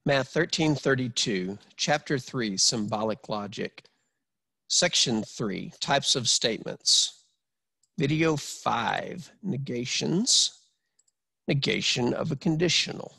Math 1332, Chapter 3, Symbolic Logic, Section 3, Types of Statements. Video 5, Negations, Negation of a Conditional.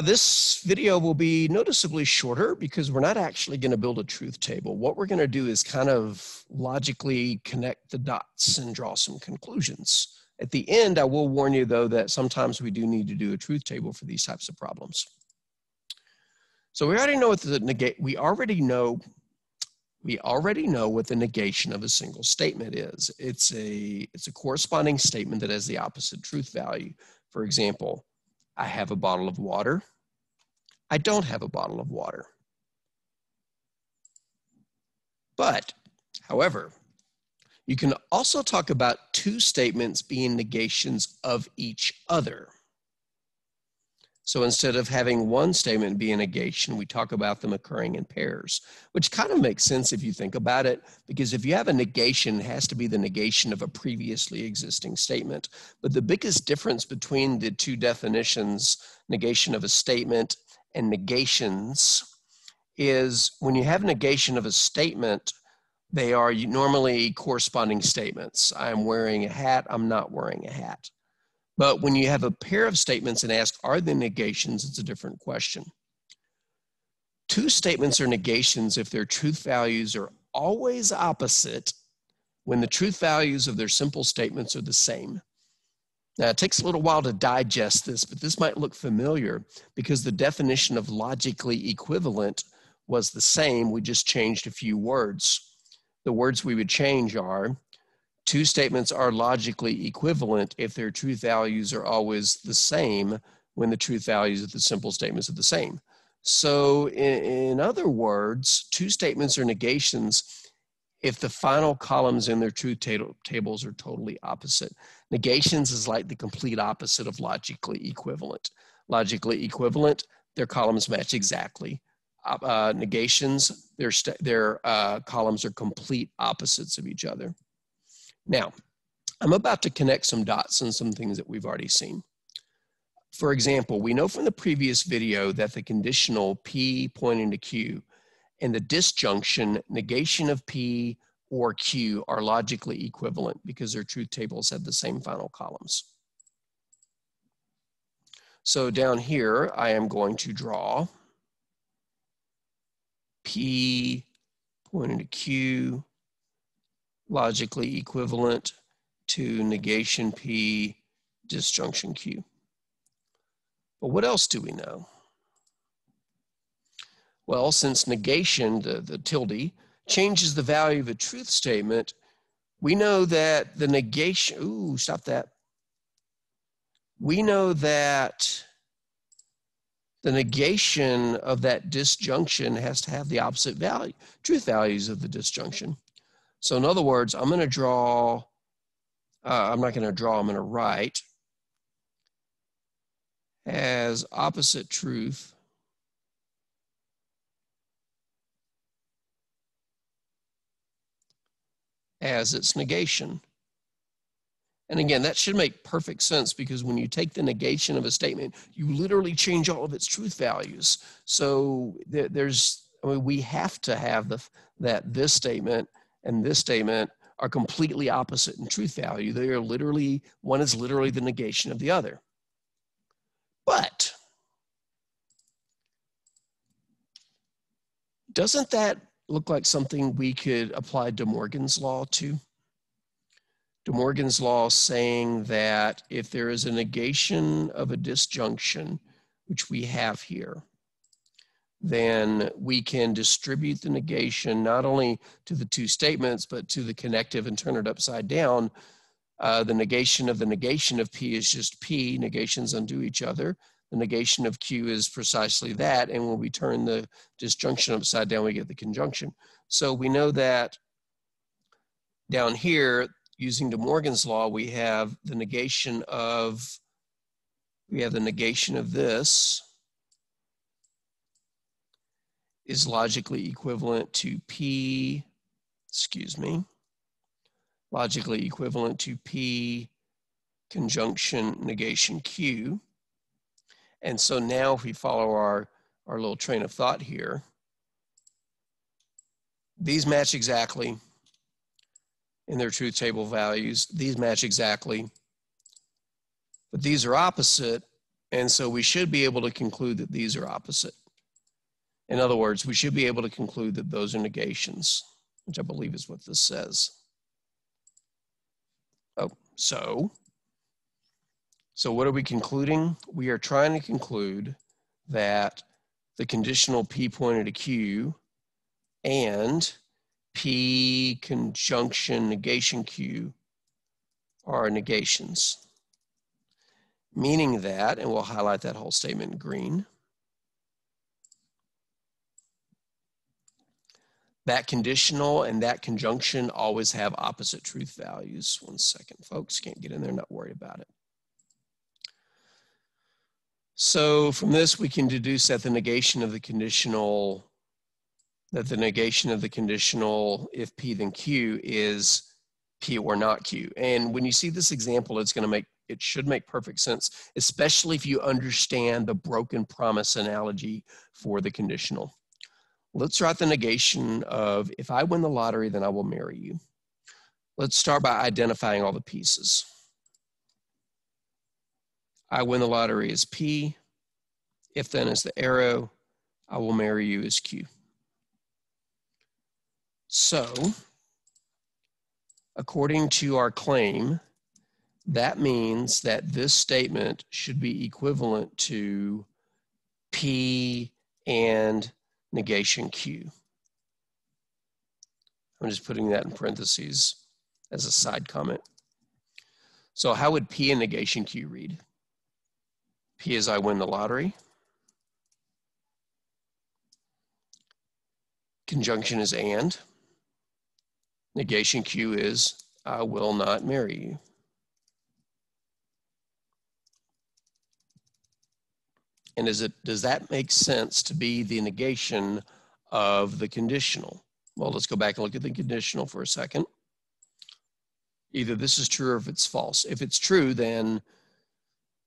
This video will be noticeably shorter because we're not actually going to build a truth table. What we're going to do is kind of logically connect the dots and draw some conclusions. At the end, I will warn you, though, that sometimes we do need to do a truth table for these types of problems. So we already know what the we already know what the negation of a single statement is. It's a corresponding statement that has the opposite truth value. For example, I have a bottle of water. I don't have a bottle of water. But, however, you can also talk about two statements being negations of each other. So instead of having one statement be a negation, we talk about them occurring in pairs, which kind of makes sense if you think about it, because if you have a negation, it has to be the negation of a previously existing statement. But the biggest difference between the two definitions, negation of a statement and negations, is when you have negation of a statement, they are normally corresponding statements. I'm wearing a hat, I'm not wearing a hat. But when you have a pair of statements and ask, are they negations, it's a different question. Two statements are negations if their truth values are always opposite when the truth values of their simple statements are the same. Now, it takes a little while to digest this, but this might look familiar because the definition of logically equivalent was the same. We just changed a few words. The words we would change are, two statements are logically equivalent if their truth values are always the same when the truth values of the simple statements are the same. So in other words, two statements are negations if the final columns in their truth tables are totally opposite. Negations is like the complete opposite of logically equivalent. Logically equivalent, their columns match exactly. Negations, their columns are complete opposites of each other. Now, I'm about to connect some dots on some things that we've already seen. For example, we know from the previous video that the conditional P pointing to Q and the disjunction negation of P or Q are logically equivalent because their truth tables have the same final columns. So down here, I am going to draw P pointing to Q, logically equivalent to negation P, disjunction Q. But what else do we know? Well, since negation, the tilde, changes the value of a truth statement, we know that the negation, stop that. We know that the negation of that disjunction has to have the opposite value, truth values of the disjunction. So in other words, I'm going to draw, I'm not going to draw, I'm going to write as opposite truth as its negation. And again, that should make perfect sense because when you take the negation of a statement, you literally change all of its truth values. So we have to have that this statement and this statement are completely opposite in truth value. They are literally, one is literally the negation of the other. But doesn't that look like something we could apply De Morgan's law to? De Morgan's law saying that if there is a negation of a disjunction, which we have here, then we can distribute the negation not only to the two statements, but to the connective and turn it upside down. The negation of P is just P, negations undo each other. The negation of Q is precisely that, and when we turn the disjunction upside down, we get the conjunction. So we know that down here, using De Morgan's law, we have the negation of this is logically equivalent to P, logically equivalent to P conjunction negation Q. And so now if we follow our little train of thought here, these match exactly in their truth table values. These match exactly, but these are opposite. And so we should be able to conclude that these are opposite. In other words, we should be able to conclude that those are negations, which I believe is what this says. Oh, so what are we concluding? We are trying to conclude that the conditional P pointed to Q and P conjunction negation Q are negations. Meaning that, and we'll highlight that whole statement in green, that conditional and that conjunction always have opposite truth values. 1 second, folks, can't get in there, not worry about it. So from this, we can deduce that the negation of the conditional, if P then Q, is P or not Q. And when you see this example, it should make perfect sense, especially if you understand the broken promise analogy for the conditional. Let's write the negation of, if I win the lottery, then I will marry you. Let's start by identifying all the pieces. I win the lottery is P. If then is the arrow, I will marry you is Q. So, according to our claim, that means that this statement should be equivalent to P and negation Q. I'm just putting that in parentheses as a side comment. So how would P and negation Q read? P is I win the lottery. Conjunction is and. Negation Q is I will not marry you. And does that make sense to be the negation of the conditional? Well, let's go back and look at the conditional for a second. Either this is true or if it's false. If it's true, then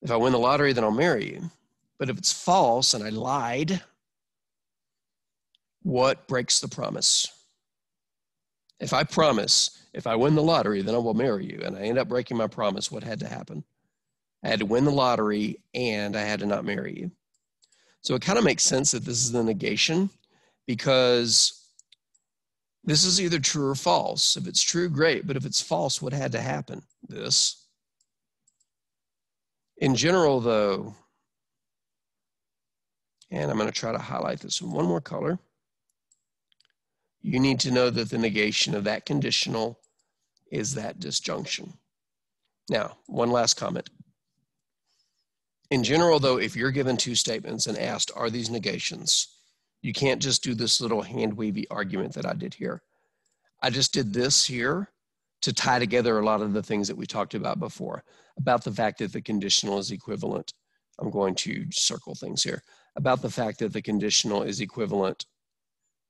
if I win the lottery, then I'll marry you. But if it's false and I lied, what breaks the promise? If I promise, if I win the lottery, then I will marry you, and I end up breaking my promise, what had to happen? I had to win the lottery and I had to not marry you. So it kind of makes sense that this is the negation, because this is either true or false. If it's true, great. But if it's false, what had to happen? This. In general, though, and I'm going to try to highlight this in one more color, you need to know that the negation of that conditional is that disjunction. Now, one last comment. In general, though, if you're given two statements and asked, are these negations, you can't just do this little hand-wavy argument that I did here. I just did this here to tie together a lot of the things that we talked about before, about the fact that the conditional is equivalent. I'm going to circle things here. About the fact that the conditional is equivalent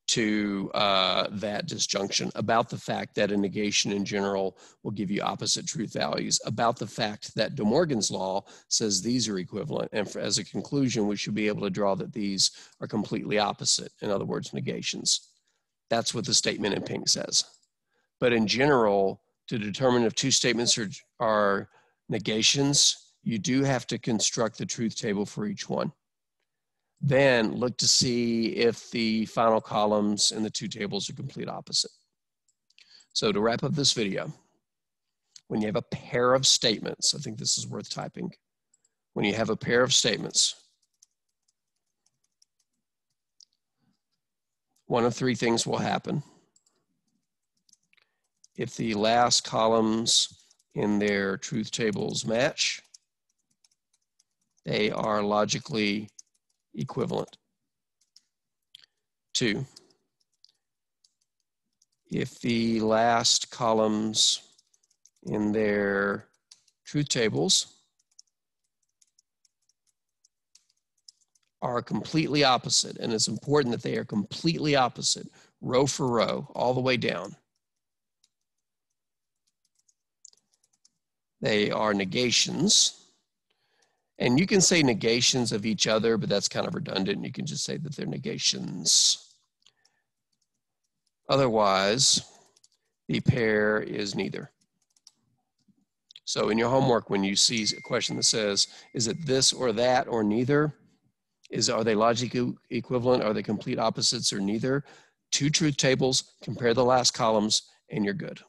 to that disjunction, about the fact that a negation in general will give you opposite truth values, about the fact that De Morgan's law says these are equivalent, and as a conclusion, we should be able to draw that these are completely opposite, in other words, negations. That's what the statement in pink says. But in general, to determine if two statements are negations, you do have to construct the truth table for each one. Then look to see if the final columns in the two tables are complete opposite. So to wrap up this video, when you have a pair of statements, I think this is worth typing. When you have a pair of statements, one of three things will happen. If the last columns in their truth tables match, they are logically equivalent. 2, if the last columns in their truth tables are completely opposite, and it's important that they are completely opposite, row for row, all the way down, they are negations. And you can say negations of each other, but that's kind of redundant. You can just say that they're negations. Otherwise, the pair is neither. So in your homework, when you see a question that says, is it this or that or neither? Are they logically equivalent? Are they complete opposites or neither? Two truth tables, compare the last columns, and you're good.